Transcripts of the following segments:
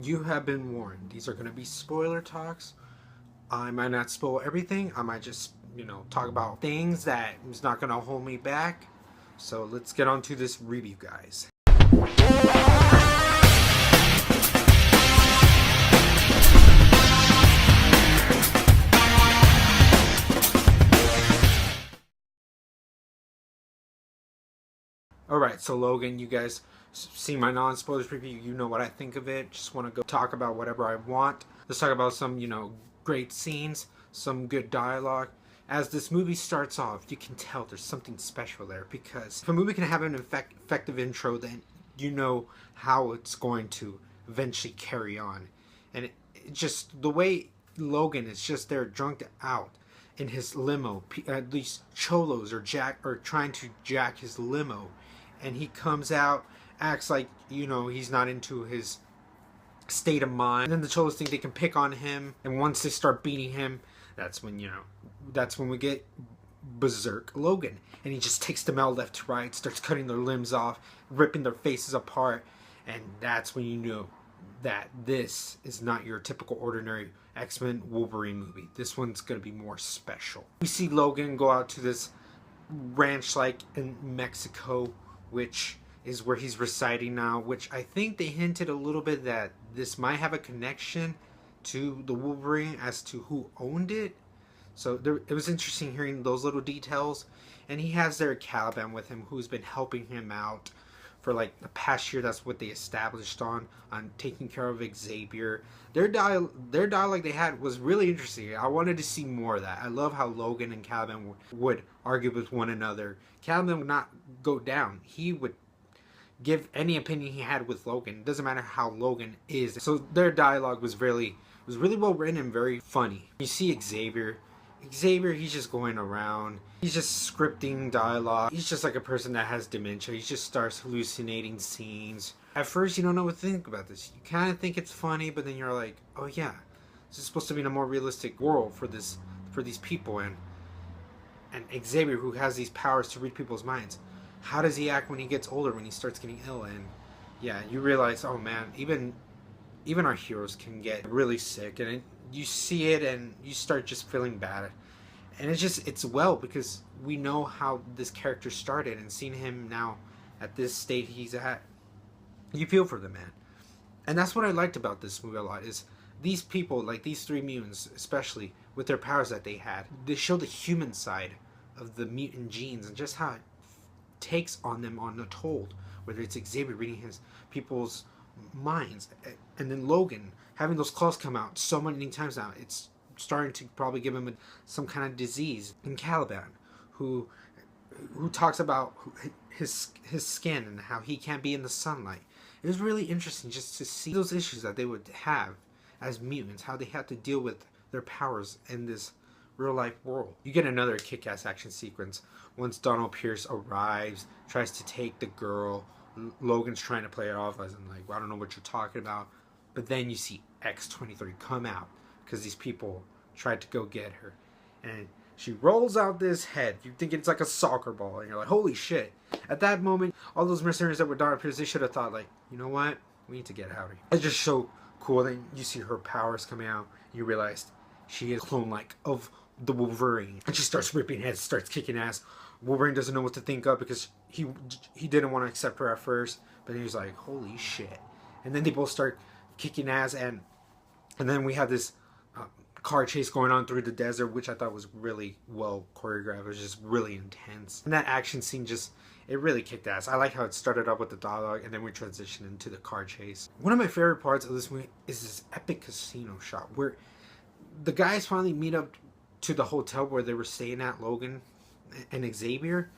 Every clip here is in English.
You have been warned. These are going to be spoiler talks. I might not spoil everything. I might just, talk about things that is not going to hold me back. So let's get on to this review, guys. Alright, so Logan, you guys see my non-spoilers review. You know what I think of it. Just want to go talk about whatever I want. Let's talk about some, great scenes, some good dialogue. As this movie starts off, you can tell there's something special there, because if a movie can have an effective intro, then you know how it's going to eventually carry on. And it just, the way Logan is just there drunk out in his limo, at least cholos are trying to jack his limo, and he comes out, acts like, he's not into his state of mind. And then the cholos think they can pick on him, and once they start beating him, that's when we get berserk Logan, and he just takes them out left to right, starts cutting their limbs off, ripping their faces apart, and that's when you know that this is not your typical ordinary X-Men Wolverine movie. This one's going to be more special. We see Logan go out to this ranch like in Mexico, which is where he's residing now, which I think they hinted a little bit that this might have a connection to the Wolverine as to who owned it. So it was interesting hearing those little details. And he has their Caliban with him, who's been helping him out for like the past year. That's what they established on taking care of Xavier. Their dialogue they had was really interesting. I wanted to see more of that. I love how Logan and Caliban would argue with one another. Caliban would not go down. He would give any opinion he had with Logan. It doesn't matter how Logan is. So their dialogue was really well written and very funny. You see Xavier, he's just going around. He's just scripting dialogue. He's just like a person that has dementia. He just starts hallucinating scenes. At first, you don't know what to think about this. You kind of think it's funny, but then you're like, oh yeah, this is supposed to be in a more realistic world for these people. And Xavier, who has these powers to read people's minds, how does he act when he gets older, when he starts getting ill? And yeah, you realize, oh man, even our heroes can get really sick, and you see it and you start just feeling bad. And it's well, because we know how this character started, and seeing him now at this state he's at, you feel for the man. And that's what I liked about this movie a lot, is these people, like these three mutants especially, with their powers that they had, they show the human side of the mutant genes and just how it takes on them on a toll, whether it's Xavier reading his people's minds, and then Logan having those claws come out so many times now, it's starting to probably give him some kind of disease. And Caliban, who talks about his skin and how he can't be in the sunlight. It was really interesting just to see those issues that they would have as mutants, how they had to deal with their powers in this real life world. You get another kick-ass action sequence once Donald Pierce arrives, tries to take the girl. Logan's trying to play it off as in like, well, I don't know what you're talking about. But then you see X-23 come out because these people tried to go get her. And she rolls out this head. You think it's like a soccer ball, and you're like, holy shit. At that moment, all those mercenaries that were Donald Pierce, they should have thought like, you know what? We need to get out of here. It's just so cool. Then you see her powers coming out. You realize she is a clone like of the Wolverine. And she starts ripping heads, starts kicking ass. Wolverine doesn't know what to think of, because he didn't want to accept her at first, but he was like, holy shit. And then they both start kicking ass, and then we have this car chase going on through the desert, which I thought was really well choreographed. It was just really intense, and that action scene it really kicked ass. I like how it started off with the dialogue, and then we transitioned into the car chase. One of my favorite parts of this movie is this epic casino shot where the guys finally meet up to the hotel where they were staying at, Logan and Xavier,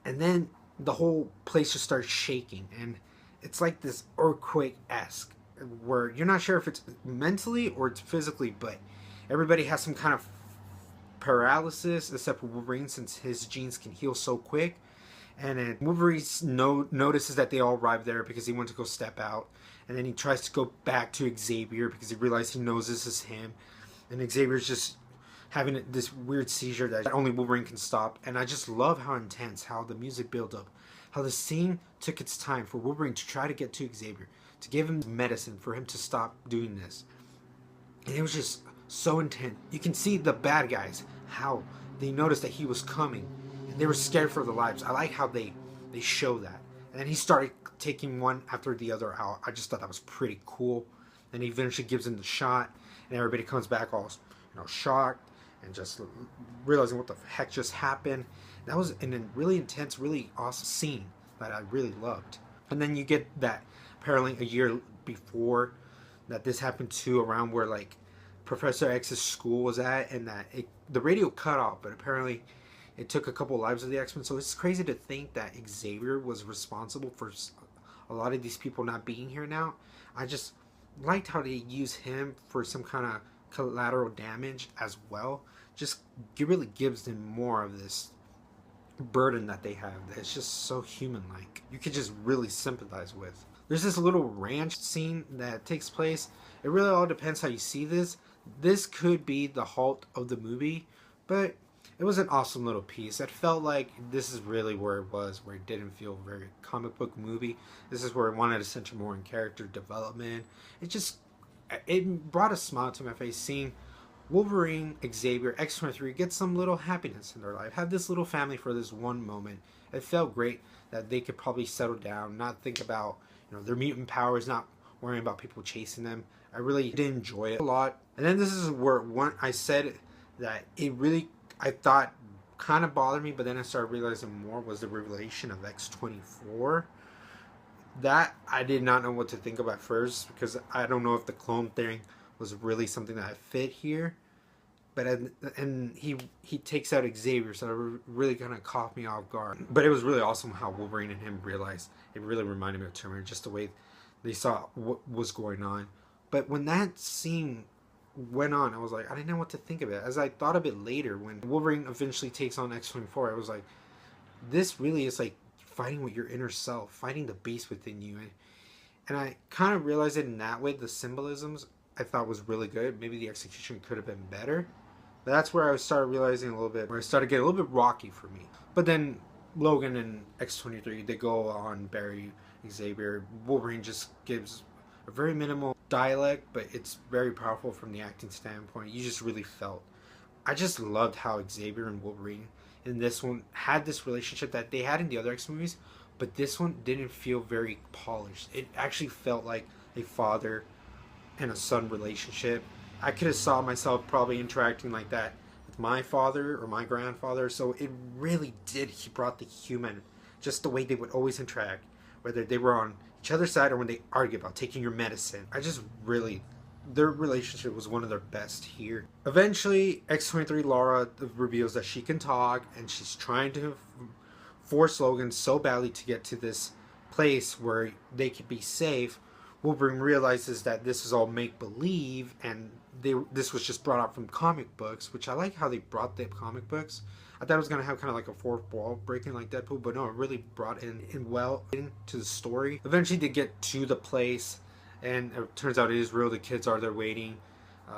and then the whole place just starts shaking, and it's like this earthquake-esque, where you're not sure if it's mentally or it's physically, but everybody has some kind of paralysis except for Wolverine, since his genes can heal so quick. And then Wolverine notices that they all arrived there because he went to go step out, and then he tries to go back to Xavier because he realized he knows this is him, and Xavier's just having this weird seizure that only Wolverine can stop. And I just love how intense, how the music built up, how the scene took its time for Wolverine to try to get to Xavier, to give him medicine for him to stop doing this. And it was just so intense. You can see the bad guys, how they noticed that he was coming, and they were scared for their lives. I like how they show that. And then he started taking one after the other out. I just thought that was pretty cool. And he eventually gives him the shot, and everybody comes back all, shocked and just realizing what the heck just happened. That was a really intense, really awesome scene that I really loved. And then you get that apparently a year before that this happened too, around where like Professor X's school was at, and that the radio cut off, but apparently it took a couple lives of the X-Men. So it's crazy to think that Xavier was responsible for a lot of these people not being here now. I just liked how they use him for some kind of collateral damage as well. Just really gives them more of this burden that they have. It's just so human-like. You could just really sympathize with. There's this little ranch scene that takes place. It really all depends how you see this. This could be the halt of the movie, but it was an awesome little piece. It felt like this is really where it was, where it didn't feel very comic book movie. This is where it wanted to center more in character development. It brought a smile to my face seeing Wolverine, Xavier, X-23 get some little happiness in their life. Have this little family for this one moment. It felt great that they could probably settle down, not think about their mutant powers, not worrying about people chasing them. I really did enjoy it a lot. And then this is where I said that it really, I thought, kind of bothered me, but then I started realizing more, was the revelation of X-24. That I did not know what to think of at first, because I don't know if the clone thing was really something that fit here. But and he takes out Xavier, so it really kind of caught me off guard. But it was really awesome how Wolverine and him realized. It really reminded me of Terminator, just the way they saw what was going on. But when that scene went on, I was like, I didn't know what to think of it. As I thought of it later, when Wolverine eventually takes on X-24, I was like, this really is like fighting with your inner self, fighting the beast within you. And I kind of realized it in that way. The symbolisms I thought was really good. Maybe the execution could have been better. But that's where I started realizing a little bit, where it started getting a little bit rocky for me. But then Logan and X-23, they go on, bury Xavier. Wolverine just gives a very minimal dialect, but it's very powerful from the acting standpoint. You just really felt. I just loved how Xavier and Wolverine in this one had this relationship that they had in the other X movies, but this one didn't feel very polished. It actually felt like a father and a son relationship. I could have saw myself probably interacting like that with my father or my grandfather. So it really did. He brought the human, just the way they would always interact, whether they were on each other's side or when they argue about taking your medicine. Their relationship was one of their best here. Eventually, X-23 Laura reveals that she can talk, and she's trying to force Logan so badly to get to this place where they could be safe. Wolverine realizes that this is all make-believe, and this was just brought out from comic books, which I like how they brought the comic books. I thought it was going to have kind of like a fourth wall breaking like Deadpool, but no, it really brought in well into the story. Eventually they get to the place, and it turns out it is real. The kids are there waiting.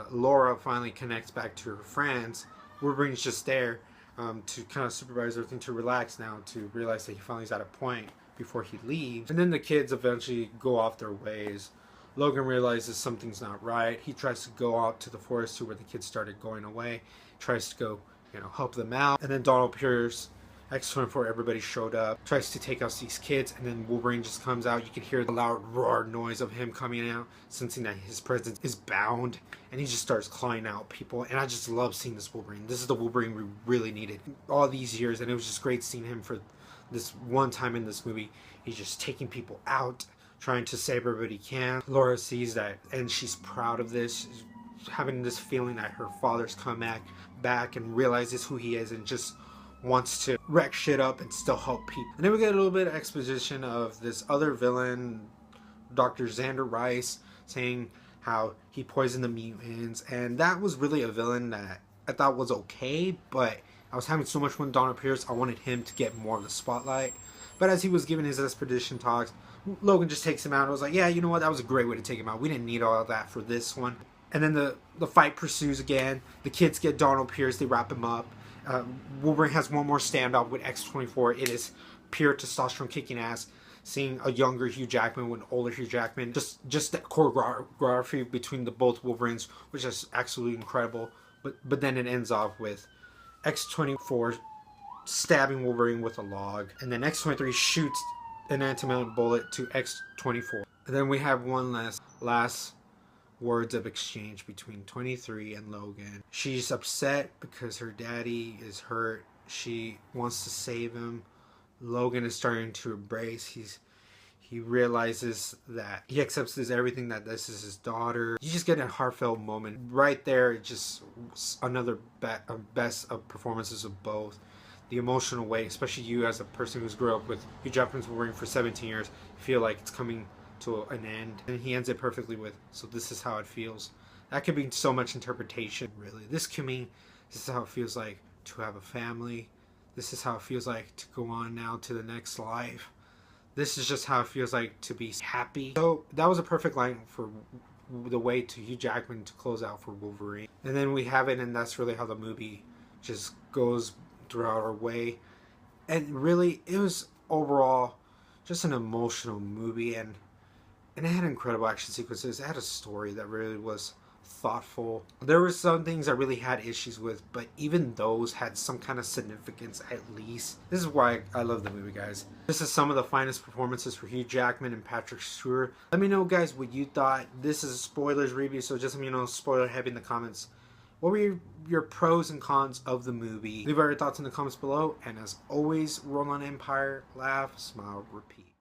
Laura finally connects back to her friends. Wolverine's just there to kind of supervise everything, to relax now, to realize that he finally is at a point before he leaves. And then the kids eventually go off their ways. Logan realizes something's not right. He tries to go out to the forest to where the kids started going away. Tries to go, help them out. And then Donald Pierce, X-24, everybody showed up. Tries to take out these kids, and then Wolverine just comes out. You can hear the loud roar noise of him coming out, sensing that his presence is bound. And he just starts clawing out people. And I just love seeing this Wolverine. This is the Wolverine we really needed all these years. And it was just great seeing him for this one time in this movie. He's just taking people out, trying to save everybody he can. Laura sees that, and she's proud of this. She's having this feeling that her father's come back and realizes who he is, and just wants to wreck shit up and still help people. And then we get a little bit of exposition of this other villain, Dr. Xander Rice, saying how he poisoned the mutants. And that was really a villain that I thought was okay, but I was having so much fun with Donald Pierce, I wanted him to get more of the spotlight. But as he was giving his expedition talks, Logan just takes him out. I was like, yeah, you know what? That was a great way to take him out. We didn't need all of that for this one. And then the fight pursues again. The kids get Donald Pierce. They wrap him up. Wolverine has one more standoff with X-24. It is pure testosterone kicking ass. seeing a younger Hugh Jackman with older Hugh Jackman, just that choreography between the both Wolverines, which is absolutely incredible. But then it ends off with X-24 stabbing Wolverine with a log, and then X-23 shoots an anti-venom bullet to X-24. And then we have one last words of exchange between 23 and Logan. She's upset because her daddy is hurt. She wants to save him. Logan is starting to embrace. He realizes that he accepts this everything, that this is his daughter. You just get a heartfelt moment right there. Just another best of performances of both. The emotional way, especially you as a person who's grew up with Hugh Jackman's Wolverine for 17 years, feel like it's coming to an end, and he ends it perfectly with, so this is how it feels. That could be so much interpretation, really. This is how it feels like to have a family. This is how it feels like to go on now to the next life. This is just how it feels like to be happy. So that was a perfect line for the way to Hugh Jackman to close out for Wolverine. And then we have it, and that's really how the movie just goes throughout our way. And really, it was overall just an emotional movie, and it had incredible action sequences. It had a story that really was thoughtful. There were some things I really had issues with, but even those had some kind of significance at least. This is why I love the movie, guys. This is some of the finest performances for Hugh Jackman and Patrick Stewart. Let me know, guys, what you thought. This is a spoilers review, so just let me know, spoiler heavy in the comments. What were your pros and cons of the movie? Leave your thoughts in the comments below, and as always, roll on Empire, laugh, smile, repeat.